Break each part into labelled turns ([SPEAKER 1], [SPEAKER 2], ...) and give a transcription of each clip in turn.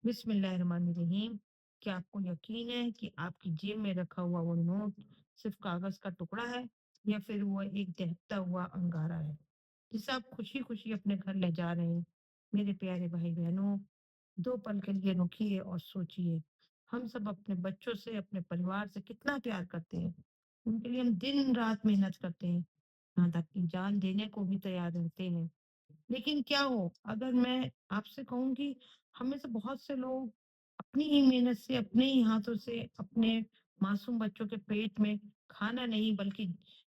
[SPEAKER 1] بسم اللہ الرحمن الرحیم۔ کیا آپ کو یقین ہے کہ آپ کی جیب میں رکھا ہوا وہ نوٹ صرف کاغذ کا ٹکڑا ہے یا پھر وہ ایک دہتا ہوا انگارہ ہے جسے آپ خوشی خوشی اپنے گھر لے جا رہے ہیں؟ میرے پیارے بھائی بہنوں، دو پل کے لیے رکیے اور سوچئے، ہم سب اپنے بچوں سے، اپنے پریوار سے کتنا پیار کرتے ہیں۔ ان کے لیے ہم دن رات محنت کرتے ہیں، یہاں تک کہ جان دینے کو بھی تیار رہتے ہیں۔ لیکن کیا ہو اگر میں آپ سے کہوں کہ ہم میں سے بہت سے لوگ اپنی ہی محنت سے، اپنے ہی ہاتھوں سے اپنے معصوم بچوں کے پیٹ میں کھانا نہیں بلکہ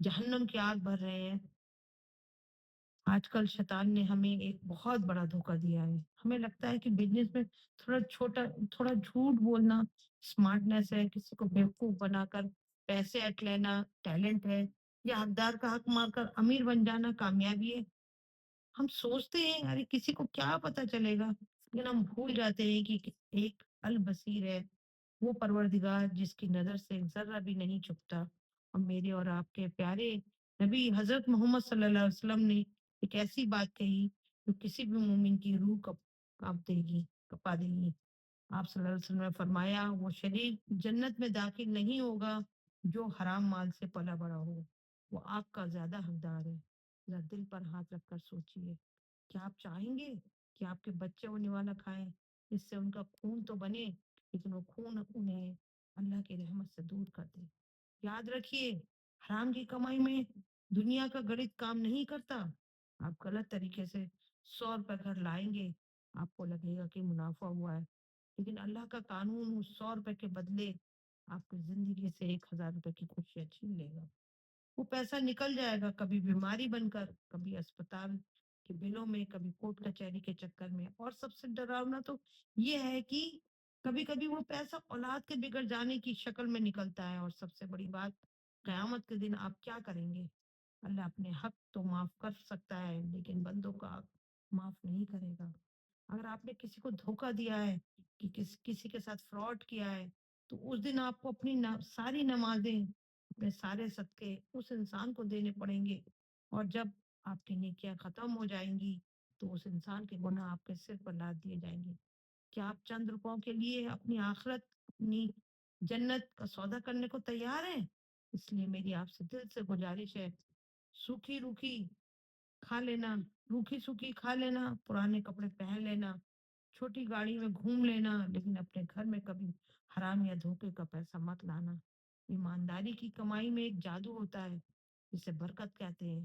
[SPEAKER 1] جہنم کی آگ بھر رہے ہیں۔ آج کل شیطان نے ہمیں ایک بہت بڑا دھوکہ دیا ہے۔ ہمیں لگتا ہے کہ بزنس میں تھوڑا جھوٹ بولنا اسمارٹنیس ہے، کسی کو بیوقوف بنا کر پیسے اٹ لینا ٹیلنٹ ہے، یا حقدار کا حق مار کر امیر بن جانا کامیابی ہے۔ ہم سوچتے ہیں ارے کسی کو کیا پتا چلے گا، لیکن ہم بھول جاتے ہیں کہ ایک البصیر ہے، وہ پروردگار جس کی نظر سے ذرہ بھی نہیں چھپتا۔ اور میرے اور آپ کے پیارے نبی حضرت محمد صلی اللہ علیہ وسلم نے ایک ایسی بات کہی جو کسی بھی مومن کی روح کاپ دے گی، کپا دے گی۔ آپ صلی اللہ علیہ وسلم نے فرمایا، وہ شریک جنت میں داخل نہیں ہوگا جو حرام مال سے پلا بڑا ہو، وہ آگ کا زیادہ حقدار ہے۔ ذرا دل پر ہاتھ رکھ کر سوچئے، کیا آپ چاہیں گے کہ آپ کے بچے وہ نوالا کھائیں جس سے ان کا خون تو بنے، لیکن وہ خون انہیں اللہ کی رحمت سے دور کر دے؟ یاد رکھیے، حرام کی کمائی میں دنیا کا گڑت کام نہیں کرتا۔ آپ غلط طریقے سے 100 روپے گھر لائیں گے، آپ کو لگے گا کہ منافع ہوا ہے، لیکن اللہ کا قانون اس 100 روپے کے بدلے آپ کی زندگی سے 1000 روپے کی خوشیاں چھین لے گا۔ وہ پیسہ نکل جائے گا، کبھی بیماری بن کر، کبھی اسپتال کے بلوں میں، کبھی کورٹ کچہری کے چکر میں، اور سب سے ڈراؤنا تو یہ ہے کہ کبھی کبھی وہ پیسہ اولاد کے بگڑ جانے کی شکل میں نکلتا ہے۔ اور سب سے بڑی بات، قیامت کے دن آپ کیا کریں گے؟ اللہ اپنے حق تو معاف کر سکتا ہے لیکن بندوں کا حق معاف نہیں کرے گا۔ اگر آپ نے کسی کو دھوکا دیا ہے، کہ کسی کے ساتھ فراڈ کیا ہے، تو اس دن آپ کو اپنی ساری نمازیں، اپنے سارے صدقے اس انسان کو دینے پڑیں گے۔ اور جب آپ کی نیکیاں ختم ہو جائیں گی تو اس انسان کے گناہ آپ کے سر پر لاد دیے جائیں گے۔ کیا آپ چند روپوں کے لیے اپنی آخرت، اپنی جنت کا سودا کرنے کو تیار ہیں؟ اس لیے میری آپ سے دل سے گزارش ہے، سوکھی روکھی کھا لینا، روکھی سوکھی کھا لینا، پرانے کپڑے پہن لینا، چھوٹی گاڑی میں گھوم لینا، لیکن اپنے گھر میں کبھی حرام یا دھوکے کا پیسہ مت لانا۔ ایمانداری کی کمائی میں ایک جادو ہوتا ہے جسے برکت کہتے ہیں۔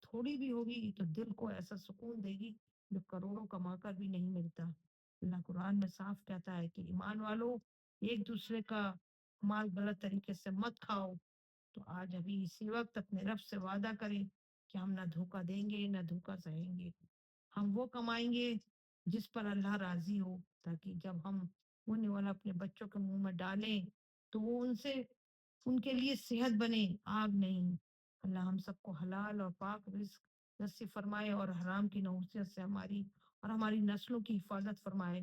[SPEAKER 1] تھوڑی بھی ہوگی تو دل کو ایسا سکون دے گی جو کروڑوں کما کر بھی نہیں ملتا۔ اللہ قرآن میں صاف کہتا ہے کہ ایمان والو، ایک دوسرے کا مال غلط طریقے سے مت کھاؤ۔ تو آج ابھی اسی وقت اپنے رب سے وعدہ کریں کہ ہم نہ دھوکا دیں گے نہ دھوکا سہیں گے۔ ہم وہ کمائیں گے جس پر اللہ راضی ہو، تاکہ جب ہم وہ نوالا اپنے بچوں کے منہ میں ڈالیں تو وہ ان کے لیے صحت بنے، آگ نہیں۔ اللہ ہم سب کو حلال اور پاک رزق نصیب فرمائے، اور حرام کی نحوست سے ہماری اور ہماری نسلوں کی حفاظت فرمائے۔